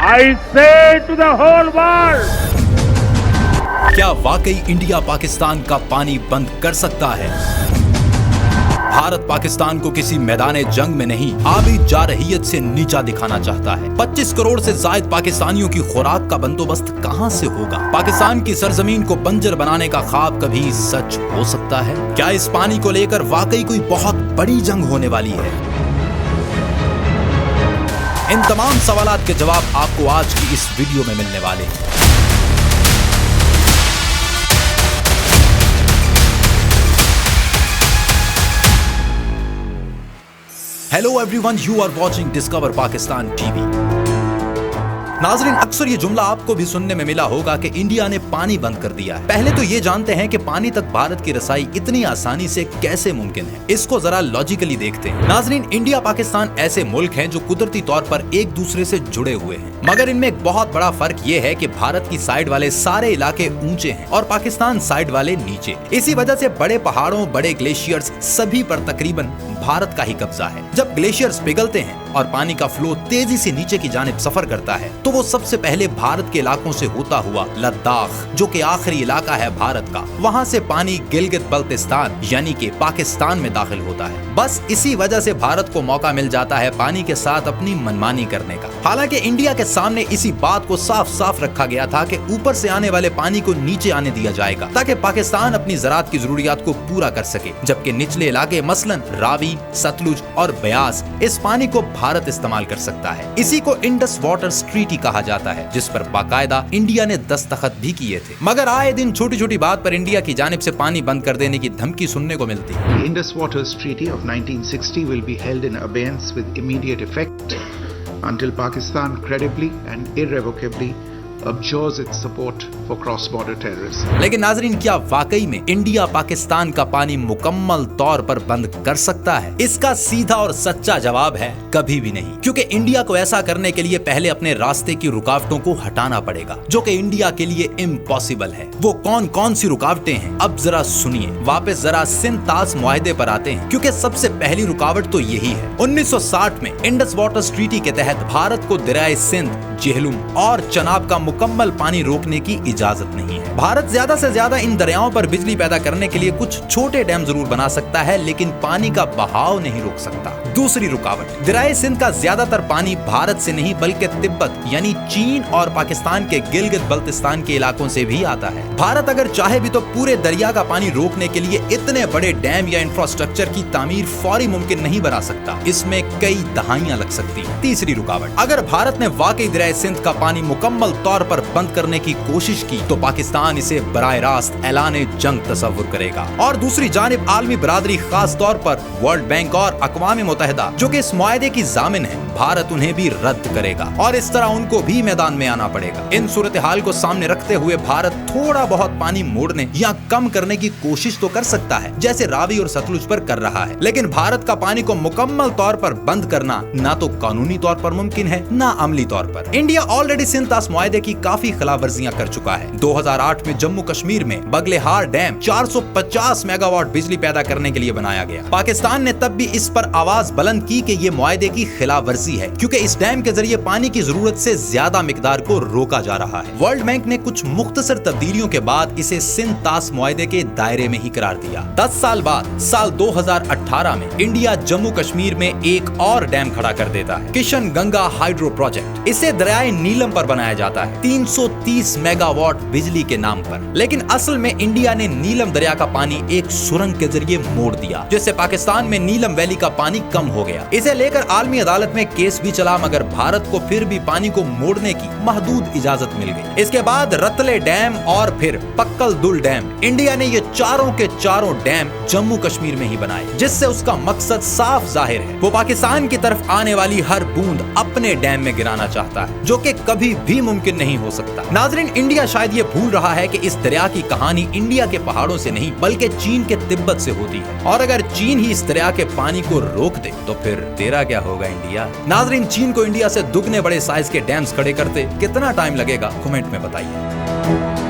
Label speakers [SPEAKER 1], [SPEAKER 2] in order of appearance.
[SPEAKER 1] I say to the whole world.
[SPEAKER 2] क्या वाकई India Pakistan का पानी बंद कर सकता है? भारत पाकिस्तान को किसी मैदान जंग में नहीं, आबी जारहियत से नीचा दिखाना चाहता है। 25 करोड़ से ज्यादा पाकिस्तानियों की खुराक का बंदोबस्त कहां से होगा? पाकिस्तान की सरजमीन को बंजर बनाने का ख्वाब कभी सच हो सकता है? क्या इस पानी को लेकर वाकई कोई बहुत बड़ी जंग होने वाली है? इन तमाम सवालात के जवाब आपको आज की इस वीडियो में मिलने वाले हैं। Hello everyone, you are watching Discover Pakistan TV. नाजरीन, अक्सर ये जुमला आपको भी सुनने में मिला होगा कि इंडिया ने पानी बंद कर दिया है। पहले तो ये जानते हैं कि पानी तक भारत की रसाई इतनी आसानी से कैसे मुमकिन है। इसको जरा लॉजिकली देखते हैं। नाजरीन, इंडिया पाकिस्तान ऐसे मुल्क हैं जो कुदरती तौर पर एक दूसरे से जुड़े हुए हैं, मगर इनमें एक बहुत बड़ा फर्क ये है कि भारत की साइड वाले सारे इलाके ऊंचे हैं और पाकिस्तान साइड वाले नीचे। इसी वजह से बड़े पहाड़ों, बड़े ग्लेशियर्स सभी पर तकरीबन भारत का ही कब्जा है। जब ग्लेशियर्स पिघलते हैं और पानी का फ्लो तेजी से नीचे की जानिब सफर करता है तो वो सबसे पहले भारत के इलाकों से होता हुआ लद्दाख, जो कि आखिरी इलाका है भारत का, वहां से पानी गिलगित बल्तिस्तान यानी कि पाकिस्तान में दाखिल होता है। बस इसी वजह से भारत को मौका मिल जाता है पानी के साथ अपनी मनमानी करने का। हालांकि इंडिया के सामने इसी बात को साफ साफ रखा गया था कि ऊपर से आने वाले पानी को नीचे आने दिया जाएगा ताकि पाकिस्तान अपनी ज़राअत की जरूरियात को पूरा कर सके, जबकि निचले इलाके मसलन रावी, सतलुज और ब्यास, इस पानी को भारत इस्तेमाल कर सकता है। इसी को इंडस वाटर ट्रीटी कहा जाता है, जिस पर बाकायदा इंडिया ने दस्तखत भी किए थे। मगर आए दिन छोटी छोटी बात पर इंडिया की जानिब से पानी बंद कर देने की धमकी सुनने को मिलती है।
[SPEAKER 3] The Indus Waters Treaty of 1960 will be held in abeyance with immediate effect until Pakistan credibly and irrevocably abjures its support for cross-border terrorism.
[SPEAKER 2] लेकिन नाजरीन, क्या वाकई में इंडिया पाकिस्तान का पानी मुकम्मल तौर पर बंद कर सकता है? इसका सीधा और सच्चा जवाब है कभी भी नहीं, क्योंकि इंडिया को ऐसा करने के लिए पहले अपने रास्ते की रुकावटों को हटाना पड़ेगा, जो कि इंडिया के लिए इम्पॉसिबल है। वो कौन कौन सी रुकावटें हैं, अब जरा सुनिए। वापस जरा सिंध तास मुआहदे पर आते हैं, क्योंकि सबसे पहली रुकावट तो यही है। 1960 में इंडस वाटर ट्रीटी के तहत भारत को दरियाए सिंध, जेहलुम और चनाब का मुकम्मल पानी रोकने की इजाजत नहीं है। भारत ज्यादा से ज्यादा इन दरियाओं पर बिजली पैदा करने के लिए कुछ छोटे डैम जरूर बना सकता है, लेकिन पानी का बहाव नहीं रोक सकता। दूसरी रुकावट, दरियाए सिंध का ज्यादातर पानी भारत से नहीं बल्कि तिब्बत यानी चीन और पाकिस्तान के गिलगित बल्तिस्तान के इलाकों से भी आता है। भारत अगर चाहे भी तो पूरे दरिया का पानी रोकने के लिए इतने बड़े डैम या इंफ्रास्ट्रक्चर की तामीर फौरी मुमकिन नहीं बना सकता। इसमें कई दहाइयां लग सकती हैं। तीसरी रुकावट, अगर भारत ने वाकई दरियाए सिंध का पानी मुकम्मल तौर पर बंद करने की कोशिश की तो पाकिस्तान इसे बराह रास्त ऐलाने जंग तस्वुर करेगा और दूसरी जानिब आलमी बरादरी, खास तौर पर वर्ल्ड बैंक और अक़वाम मुत्तहिदा, जो कि इस मुआहदे की जामिन है, भारत उन्हें भी रद्द करेगा और इस तरह उनको भी मैदान में आना पड़ेगा। इन सूरत हाल को सामने रखते हुए भारत थोड़ा बहुत पानी मोड़ने या कम करने की कोशिश तो कर सकता है, जैसे रावी और सतलुज पर कर रहा है, लेकिन भारत का पानी को मुकम्मल तौर पर बंद करना ना तो कानूनी तौर पर मुमकिन है ना अमली तौर पर। इंडिया ऑलरेडी सिंध तास मुआहदे की काफी खिलाफवर्जियां कर चुका है। 2008 में जम्मू कश्मीर में बगलेहार डैम 450 मेगावाट बिजली पैदा करने के लिए बनाया गया। पाकिस्तान ने तब भी इस पर आवाज बुलंद की कि ये मुआहदे की खिलाफवर्जी है, क्योंकि इस डैम के जरिए पानी की जरूरत से ज्यादा मिकदार को रोका जा रहा है। वर्ल्ड बैंक ने कुछ मुख्तसर तब्दीलियों के बाद इसे सिंध तास मुआहदे के दायरे में ही करार दिया। 10 साल बाद साल 2018 में इंडिया जम्मू कश्मीर में एक और डैम खड़ा कर देता है, किशन गंगा हाइड्रो प्रोजेक्ट। इसे दरियाए नीलम पर बनाया जाता है 330 मेगावाट बिजली के नाम पर, लेकिन असल में इंडिया ने नीलम दरिया का पानी एक सुरंग के जरिए मोड़ दिया, जिससे पाकिस्तान में नीलम वैली का पानी कम हो गया। इसे लेकर आलमी अदालत में केस भी चला, मगर भारत को फिर भी पानी को मोड़ने की महदूद इजाजत मिल गई। इसके बाद रतले डैम और फिर पक्कल दुल डैम, इंडिया ने ये चारों के चारों डैम जम्मू कश्मीर में ही बनाए, जिससे उसका मकसद साफ जाहिर है, वो पाकिस्तान की तरफ आने वाली हर बूंद अपने डैम में गिराना चाहता है, जो कि कभी भी मुमकिन नहीं हो सकता। नाजरीन, इंडिया शायद ये भूल रहा है कि इस दरिया की कहानी इंडिया के पहाड़ों से नहीं बल्कि चीन के तिब्बत से होती है, और अगर चीन ही इस दरिया के पानी को रोक दे तो फिर तेरा क्या होगा इंडिया। नाजरीन, चीन को इंडिया से दुगने बड़े साइज के डैम्स खड़े करते कितना टाइम लगेगा, कमेंट में बताइए।